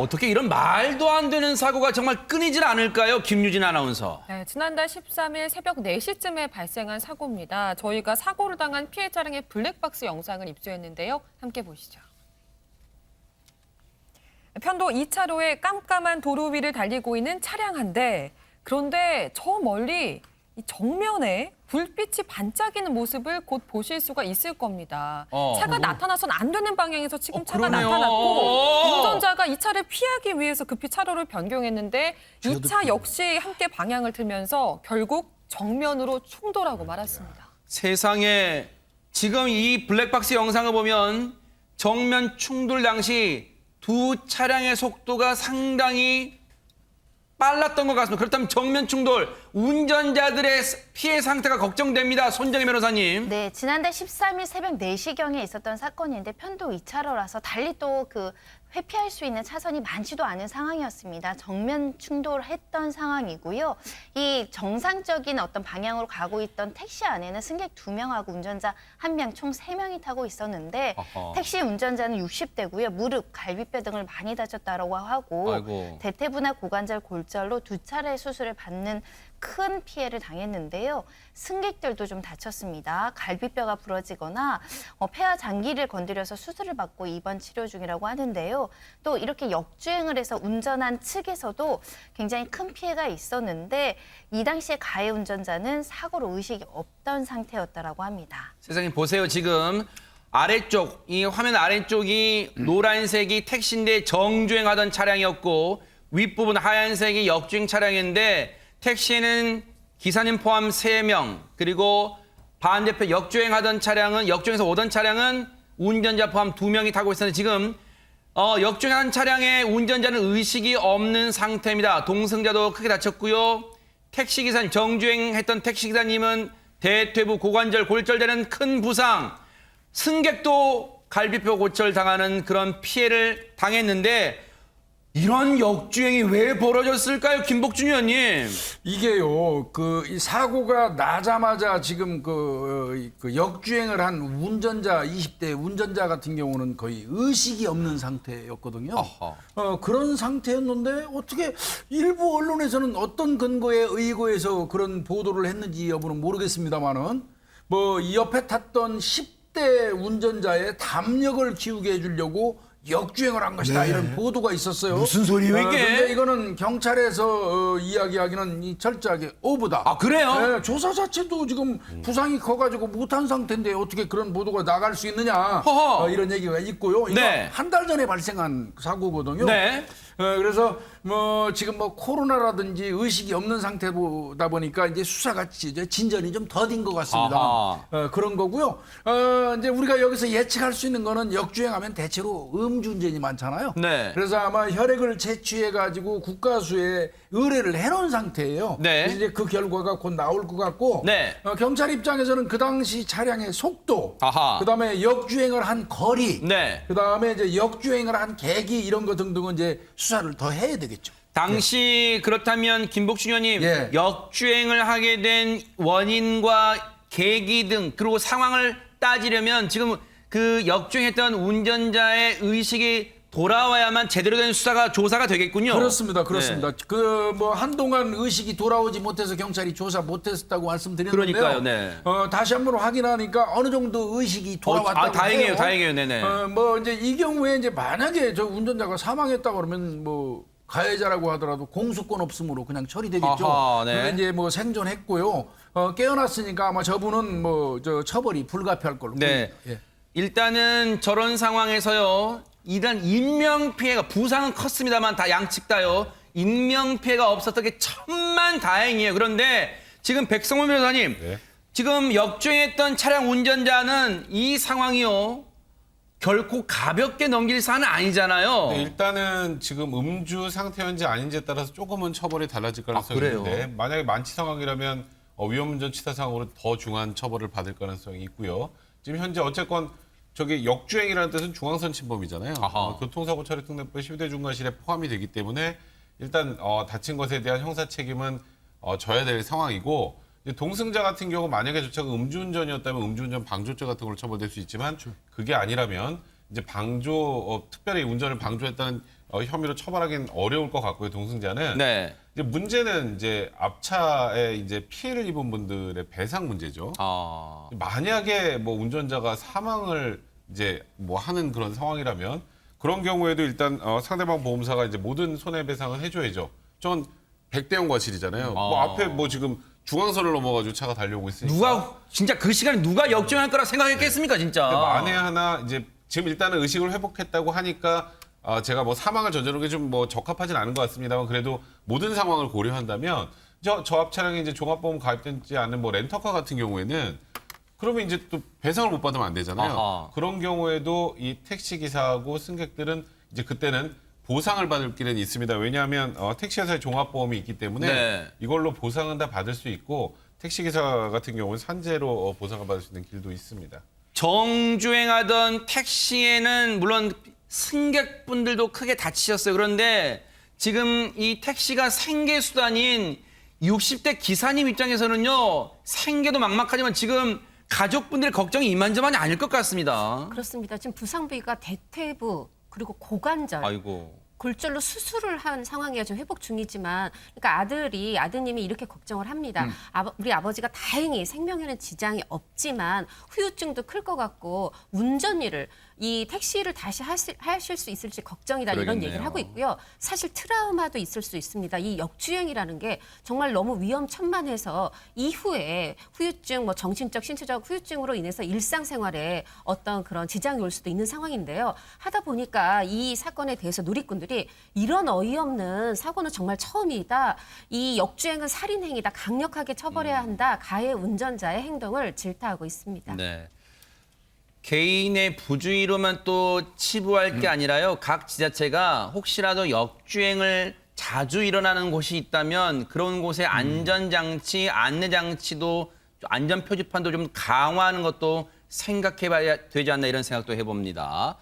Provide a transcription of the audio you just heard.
어떻게 이런 말도 안 되는 사고가 정말 끊이질 않을까요? 김유진 아나운서. 네, 지난달 13일 새벽 4시쯤에 발생한 사고입니다. 저희가 사고를 당한 피해 차량의 블랙박스 영상을 입수했는데요. 함께 보시죠. 편도 2차로의 깜깜한 도로 위를 달리고 있는 차량 한 대. 그런데 저 멀리 이 정면에 불빛이 반짝이는 모습을 곧 보실 수가 있을 겁니다. 차가 나타나선 안 되는 방향에서 지금 차가 그러네요. 나타났고 운전자가 이 차를 피하기 위해서 급히 차로를 변경했는데 이 차 역시 함께 방향을 틀면서 결국 정면으로 충돌하고 말았습니다. 세상에 지금 이 블랙박스 영상을 보면 정면 충돌 당시 두 차량의 속도가 상당히 빨랐던 것 같습니다. 그렇다면 정면 충돌, 운전자들의 피해 상태가 걱정됩니다. 손정혜 변호사님. 네, 지난달 13일 새벽 4시경에 있었던 사건인데 편도 2차로라서 달리 또 회피할 수 있는 차선이 많지도 않은 상황이었습니다. 정면 충돌했던 상황이고요. 이 정상적인 어떤 방향으로 가고 있던 택시 안에는 승객 2명하고 운전자 1명, 총 3명이 타고 있었는데 택시 운전자는 60대고요. 무릎, 갈비뼈 등을 많이 다쳤다고 하고 아이고. 대퇴부나 고관절 골절로 2차례 수술을 받는 큰 피해를 당했는데요. 승객들도 좀 다쳤습니다. 갈비뼈가 부러지거나 폐와 장기를 건드려서 수술을 받고 입원 치료 중이라고 하는데요. 또 이렇게 역주행을 해서 운전한 측에서도 굉장히 큰 피해가 있었는데 이 당시에 가해 운전자는 사고로 의식이 없던 상태였다라고 합니다. 세상에 보세요. 지금 아래쪽, 이 화면 아래쪽이 노란색이 택시인데 정주행하던 차량이었고 윗부분 하얀색이 역주행 차량인데 택시에는 기사님 포함 3명, 그리고 반대편 역주행하던 차량은, 역주행해서 오던 차량은 운전자 포함 2명이 타고 있었는데 지금 역주행한 차량의 운전자는 의식이 없는 상태입니다. 동승자도 크게 다쳤고요. 택시기사님, 정주행했던 택시기사님은 대퇴부 고관절 골절되는 큰 부상, 승객도 갈비뼈 골절 당하는 그런 피해를 당했는데 이런 역주행이 왜 벌어졌을까요, 김복준 의원님? 이게요, 이 사고가 나자마자 지금 역주행을 한 운전자, 20대 운전자 같은 경우는 거의 의식이 없는 상태였거든요. 그런 상태였는데 어떻게 일부 언론에서는 어떤 근거에 의거해서 그런 보도를 했는지 여부는 모르겠습니다만은 이 옆에 탔던 10대 운전자의 담력을 키우게 해주려고 역주행을 한 것이다. 이런 보도가 있었어요. 무슨 소리예요, 이게? 근데 이거는 경찰에서 이야기하기는 철저하게 오보다. 아, 그래요? 네, 조사 자체도 지금 부상이 커가지고 못한 상태인데 어떻게 그런 보도가 나갈 수 있느냐. 이런 얘기가 있고요. 이거 네. 한 달 전에 발생한 사고거든요. 네. 그래서 지금 코로나라든지 의식이 없는 상태다 보니까 이제 수사가 이제 진전이 좀 더딘 것 같습니다. 그런 거고요. 이제 우리가 여기서 예측할 수 있는 거는 역주행하면 대체로 음주운전이 많잖아요. 네. 그래서 아마 혈액을 채취해가지고 국가수에 의뢰를 해놓은 상태예요. 네. 그래서 이제 그 결과가 곧 나올 것 같고 네. 경찰 입장에서는 그 당시 차량의 속도, 그다음에 역주행을 한 거리, 네. 그다음에 이제 역주행을 한 계기 이런 거 등등은 이제 수사를 더 해야 되겠죠. 당시 그렇다면 김복준 의원님, 예. 역주행을 하게 된 원인과 계기 등 그리고 상황을 따지려면 지금 그 역주행했던 운전자의 의식이 돌아와야만 제대로 된 조사가 되겠군요. 그렇습니다. 네. 한동안 의식이 돌아오지 못해서 경찰이 조사 못했다고 말씀드렸는데요. 그러니까요. 네. 다시 한번 확인하니까 어느 정도 의식이 돌아왔다고 다행이에요. 해요. 다행이에요. 네네. 이제 이 경우에 이제 만약에 저 운전자가 사망했다 그러면 가해자라고 하더라도 공소권 없음으로 그냥 처리되겠죠. 네. 그런데 이제 생존했고요. 깨어났으니까 아마 저분은 처벌이 불가피할 걸로. 네. 예. 일단은 저런 상황에서요. 일단 인명피해가 부상은 컸습니다만 다 양측 다요. 인명피해가 없었던 게 천만 다행이에요. 그런데 지금 백성문 변호사님. 네. 지금 역주행했던 차량 운전자는 이 상황이요. 결코 가볍게 넘길 사안은 아니잖아요. 네, 일단은 지금 음주 상태인지 아닌지에 따라서 조금은 처벌이 달라질 가능성이 그래요? 있는데 만약에 만취 상황이라면 위험운전 치사 상황으로 더 중한 처벌을 받을 가능성이 있고요. 지금 현재 어쨌건 저기 역주행이라는 뜻은 중앙선 침범이잖아요. 교통사고 처리 특례법 12대 중과실에 포함이 되기 때문에 일단 다친 것에 대한 형사 책임은 져야 될 상황이고 이제 동승자 같은 경우 만약에 저 차가 음주운전이었다면 음주운전 방조죄 같은 걸로 처벌될 수 있지만 그게 아니라면 이제 특별히 운전을 방조했다는 혐의로 처벌하기는 어려울 것 같고요. 동승자는. 네. 이제 문제는 이제 앞차에 이제 피해를 입은 분들의 배상 문제죠. 만약에 뭐 운전자가 사망을 이제 뭐 하는 그런 상황이라면 그런 경우에도 일단 상대방 보험사가 이제 모든 손해배상을 해줘야죠. 전 100대 0 과실이잖아요. 뭐 앞에 뭐 지금 중앙선을 넘어가지고 차가 달려오고 있으니까. 누가 진짜 그 시간에 누가 역주행할 거라 생각했겠습니까, 진짜? 근데 만에 하나 이제 지금 일단은 의식을 회복했다고 하니까 제가 뭐 사망을 저지르는 게 좀 뭐 적합하진 않은 것 같습니다만 그래도 모든 상황을 고려한다면 저 앞 차량에 이제 종합보험 가입되지 않은 뭐 렌터카 같은 경우에는 그러면 이제 또 배상을 못 받으면 안 되잖아요. 아하. 그런 경우에도 이 택시 기사하고 승객들은 이제 그때는 보상을 받을 길은 있습니다. 왜냐하면 택시회사의 종합보험이 있기 때문에 네. 이걸로 보상은 다 받을 수 있고 택시 기사 같은 경우는 산재로 보상을 받을 수 있는 길도 있습니다. 정주행하던 택시에는 물론 승객분들도 크게 다치셨어요. 그런데 지금 이 택시가 생계 수단인 60대 기사님 입장에서는요. 생계도 막막하지만 지금 가족분들의 걱정이 이만저만이 아닐 것 같습니다. 그렇습니다. 지금 부상 부위가 대퇴부 그리고 고관절, 아이고. 골절로 수술을 한 상황이야 지금 회복 중이지만, 그러니까 아드님이 이렇게 걱정을 합니다. 우리 아버지가 다행히 생명에는 지장이 없지만 후유증도 클 것 같고 운전일을 이 택시를 다시 하실 수 있을지 걱정이다 이런 그러겠네요. 얘기를 하고 있고요. 사실 트라우마도 있을 수 있습니다. 이 역주행이라는 게 정말 너무 위험천만해서 이후에 후유증, 뭐 정신적, 신체적 후유증으로 인해서 일상생활에 어떤 그런 지장이 올 수도 있는 상황인데요. 하다 보니까 이 사건에 대해서 누리꾼들이 이런 어이없는 사고는 정말 처음이다. 이 역주행은 살인행위다. 강력하게 처벌해야 한다. 가해 운전자의 행동을 질타하고 있습니다. 네. 개인의 부주의로만 또 치부할 게 아니라요. 각 지자체가 혹시라도 역주행을 자주 일어나는 곳이 있다면 그런 곳에 안전장치, 안내장치도 안전 표지판도 좀 강화하는 것도 생각해봐야 되지 않나 이런 생각도 해봅니다.